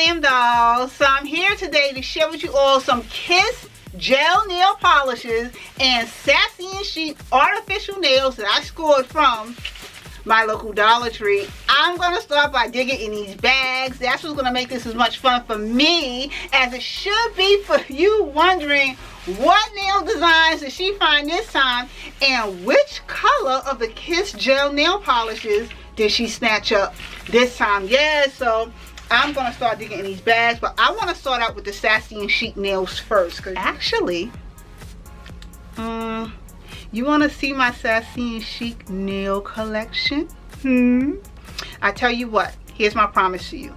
Glam Dolls. So I'm here today to share with you all some Kiss gel nail polishes and Sassy and Chic artificial nails that I scored from my local Dollar Tree. I'm going to start by digging in these bags. That's what's going to make this as much fun for me as it should be for you, wondering what nail designs did she find this time and which color of the Kiss gel nail polishes did she snatch up this time. Yeah, so I'm going to start digging in these bags, but I want to start out with the Sassy and Chic nails first, because actually, you want to see my Sassy and Chic nail collection? I tell you what, here's my promise to you.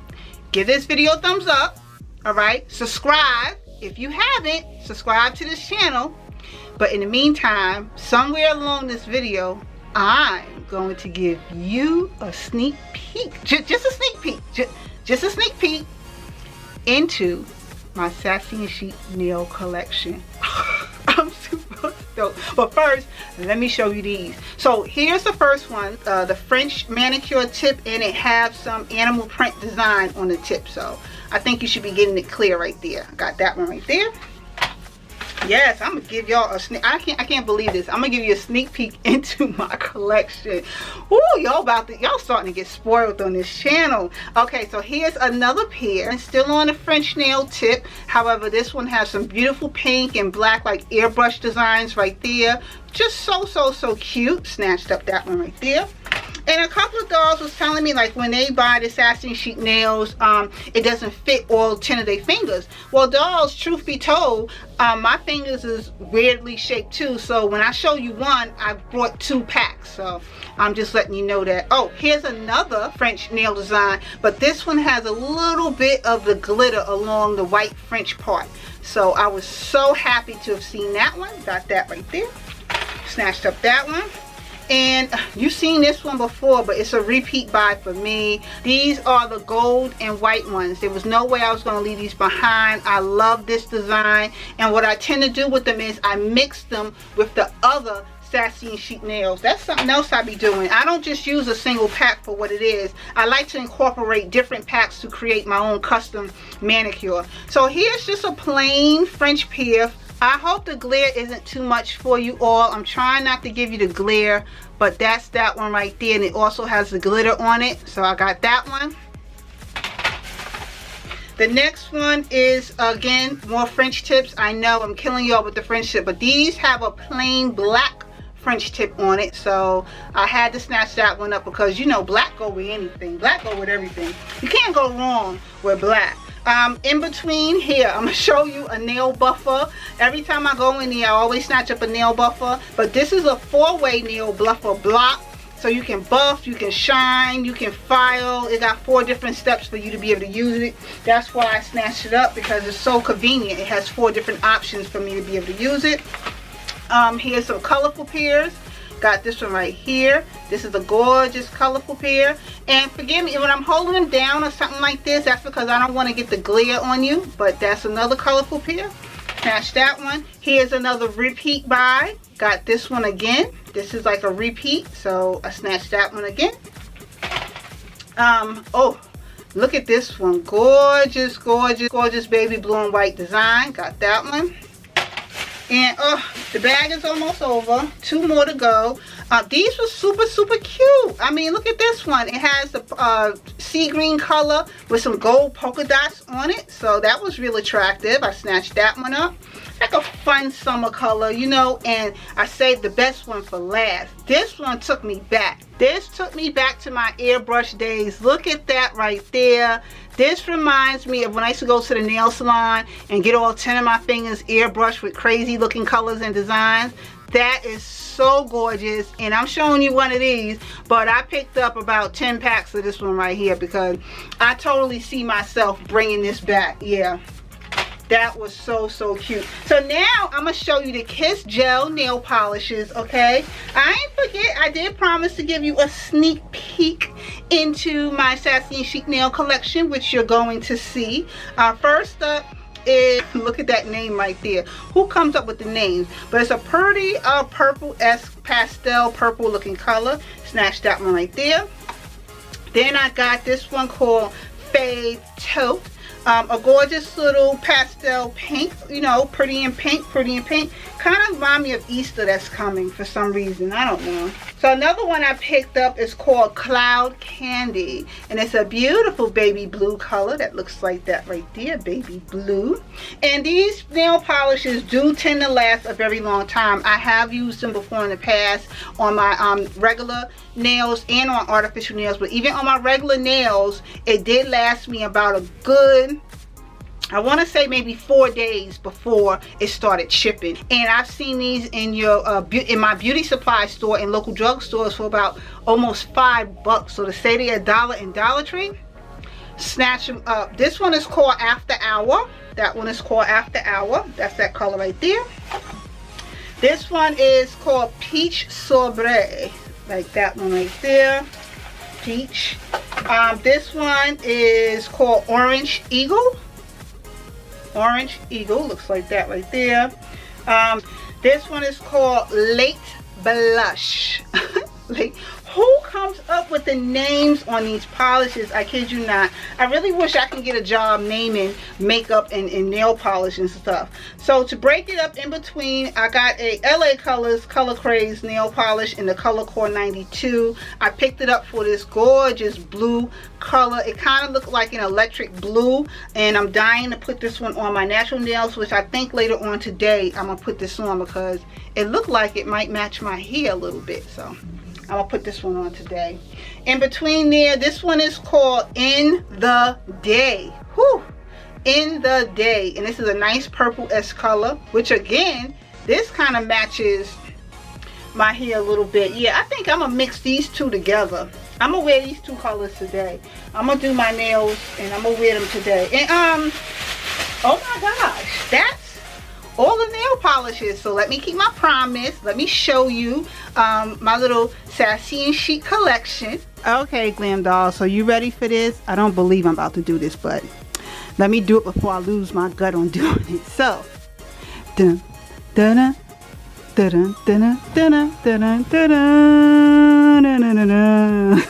Give this video a thumbs up, alright? Subscribe. If you haven't, subscribe to this channel. But in the meantime, somewhere along this video, I'm going to give you a sneak peek. Just a sneak peek. Just a sneak peek into my Sassy and Chic nail collection. I'm super stoked. But first, let me show you these. So here's the first one, the French manicure tip, and it has some animal print design on the tip. So I think you should be getting it clear right there. I got that one right there. Yes, I'm gonna give y'all a sneak. I can't believe this. I'm gonna give you a sneak peek into my collection. Ooh, y'all starting to get spoiled on this channel. Okay, so here's another pair, still on the French nail tip. However, this one has some beautiful pink and black like airbrush designs right there. Just so cute. Snatched up that one right there. And a couple of dolls was telling me, like, when they buy the Sassy and Chic nails, it doesn't fit all 10 of their fingers. Well, dolls, truth be told, my fingers is weirdly shaped too. So when I show you one, I brought 2 packs. So I'm just letting you know that. Oh, here's another French nail design, but this one has a little bit of the glitter along the white French part. So I was so happy to have seen that one. Got that right there. Snatched up that one. And you've seen this one before, but it's a repeat buy for me. These are the gold and white ones. There was no way I was going to leave these behind. I love this design, and what I tend to do with them is I mix them with the other Sassy and Chic nails. That's something else I be doing. I don't just use a single pack for what it is. I like to incorporate different packs to create my own custom manicure. So here's just a plain French pair. I hope the glare isn't too much for you all. I'm trying not to give you the glare, but that's that one right there, and it also has the glitter on it. So I got that one. The next one is, again, more French tips. I know I'm killing y'all with the French tip, but these have a plain black French tip on it, so I had to snatch that one up because, you know, black go with anything. Black go with everything. You can't go wrong with black. In between here, I'm gonna show you a nail buffer. Every time I go in there, I always snatch up a nail buffer, but this is a 4-way nail buffer block, so you can buff, you can shine, you can file. It got 4 different steps for you to be able to use it. That's why I snatched it up, because it's so convenient. It has 4 different options for me to be able to use it. Here's some colorful pairs. Got this one right here. This is a gorgeous colorful pair, and forgive me when I'm holding them down or something like this, that's because I don't want to get the glare on you, but that's another colorful pair. Snatch that one. Here's another repeat buy. Got this one again. This is like a repeat, so I snatched that one again. Oh, look at this one. Gorgeous baby blue and white design. Got that one. And the bag is almost over. 2 more to go. These were super cute. I mean, look at this one. It has the sea green color with some gold polka dots on it, so that was real attractive. I snatched that one up. Like a fun summer color, you know, and I saved the best one for last. This one took me back. This took me back to my airbrush days. Look at that right there. This reminds me of when I used to go to the nail salon and get all 10 of my fingers airbrushed with crazy looking colors and designs. That is so gorgeous, and I'm showing you one of these, but I picked up about 10 packs of this one right here because I totally see myself bringing this back. Yeah, that was so cute. So now I'm gonna show you the Kiss gel nail polishes. Okay, I ain't forget, I did promise to give you a sneak peek into my Sassy and Chic nail collection, which you're going to see. First up is, look at that name right there. Who comes up with the names? But it's a pretty purple-esque pastel purple looking color. Snatch that one right there. Then I got this one called FAB Looks. A gorgeous little pastel pink, you know, pretty in pink, pretty in pink. Kind of remind me of Easter that's coming for some reason. I don't know. So another one I picked up is called Cloud Candy. And it's a beautiful baby blue color that looks like that right there, baby blue. And these nail polishes do tend to last a very long time. I have used them before in the past on my regular nails and on artificial nails. But even on my regular nails, it did last me about a good, I want to say maybe 4 days before it started chipping. And I've seen these in your in my beauty supply store and local drugstores for about almost $5. So to say they're $1 in Dollar Tree, snatch them up. This one is called After Hour. That one is called After Hour. That's that color right there. This one is called Peach Sorbet, like that one right there, peach. This one is called Orange Eagle. Orange Eagle, looks like that right there. This one is called Late Blush. Who comes up with the names on these polishes? I kid you not. I really wish I could get a job naming makeup and nail polish and stuff. So to break it up in between, I got a LA Colors Color Craze nail polish in the color Core 92. I picked it up for this gorgeous blue color. It kind of looked like an electric blue, and I'm dying to put this one on my natural nails, which I think later on today I'm gonna put this on because it looked like it might match my hair a little bit. So I'm gonna put this one on today. In between there, this one is called In the Day. Whew. In the Day. And this is a nice purple-esque color, which again, this kind of matches my hair a little bit. Yeah, I think I'm gonna mix these two together. I'm gonna wear these two colors today. I'm gonna do my nails and I'm gonna wear them today. And oh my gosh, that's all the nail polishes. So let me keep my promise. Let me show you my little Sassy and Chic collection. Okay, glam doll, so you ready for this? I don't believe I'm about to do this, but let me do it before I lose my gut on doing it. So dun dun dun dun dun dun dun dun dun.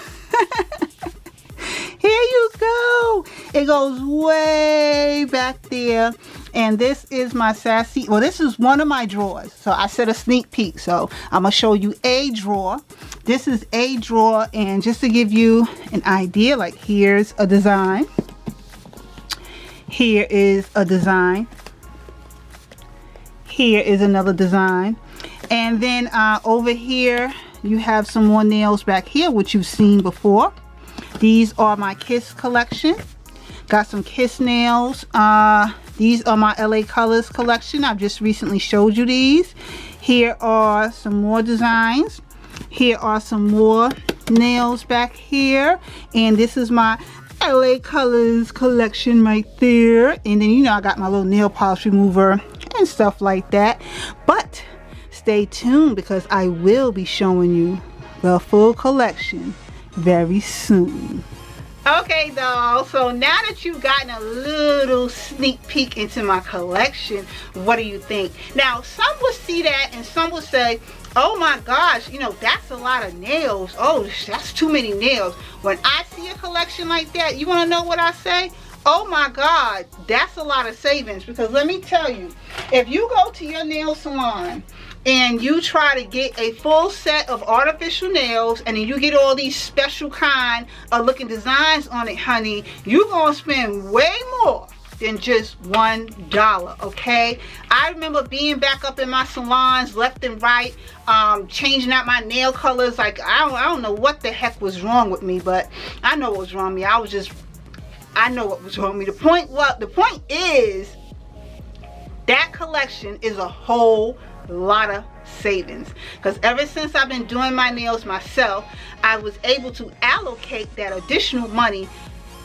Here you go. It goes way back there. And this is my Sassy, well, this is one of my drawers. So I said a sneak peek. So I'm going to show you a drawer. This is a drawer. And just to give you an idea, like here's a design. Here is a design. Here is another design. And then over here, you have some more nails back here, which you've seen before. These are my Kiss collection. Got some Kiss nails. These are my LA Colors collection. I've just recently showed you these. Here are some more designs. Here are some more nails back here. And this is my LA Colors collection right there. And then, you know, I got my little nail polish remover and stuff like that. But stay tuned because I will be showing you the full collection very soon. Okay, doll, so now that you've gotten a little sneak peek into my collection, what do you think? Now, some will see that and some will say, oh my gosh, you know, that's a lot of nails. Oh, that's too many nails. When I see a collection like that, you want to know what I say? Oh my God, that's a lot of savings. Because let me tell you, if you go to your nail salon and you try to get a full set of artificial nails and then you get all these special kind of looking designs on it, honey, you're gonna spend way more than just $1, okay? I remember being back up in my salons left and right, changing out my nail colors. Like I don't know what the heck was wrong with me, but I know what was wrong with me. I know what was wrong with me. The point is that collection is a whole lot of savings, because ever since I've been doing my nails myself, I was able to allocate that additional money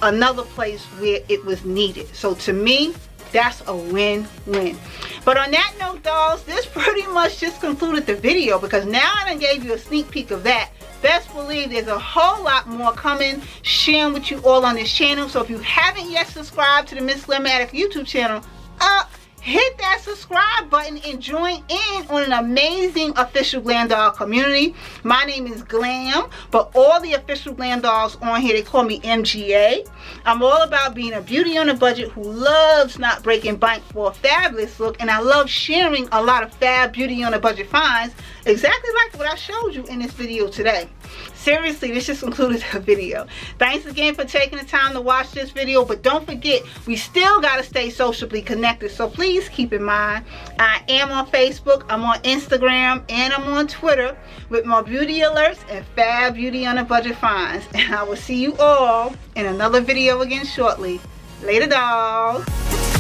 another place where it was needed. So to me, that's a win-win. But on that note, dolls, this pretty much just concluded the video, because now I done gave you a sneak peek of that. Best believe there's a whole lot more coming, sharing with you all on this channel. So if you haven't yet subscribed to the MzGlamourAddict YouTube channel, hit that subscribe button and join in on an amazing official glam doll community. My name is Glam, but all the official glam dolls on here, they call me MGA. I'm all about being a beauty on a budget who loves not breaking bank for a fabulous look, and I love sharing a lot of fab beauty on a budget finds, exactly like what I showed you in this video today. Seriously, this just included the video. Thanks again for taking the time to watch this video, but don't forget, we still got to stay socially connected, so please keep in mind, I am on Facebook, I'm on Instagram, and I'm on Twitter with more beauty alerts and fab beauty on a budget finds. And I will see you all in another video again shortly. Later, dolls.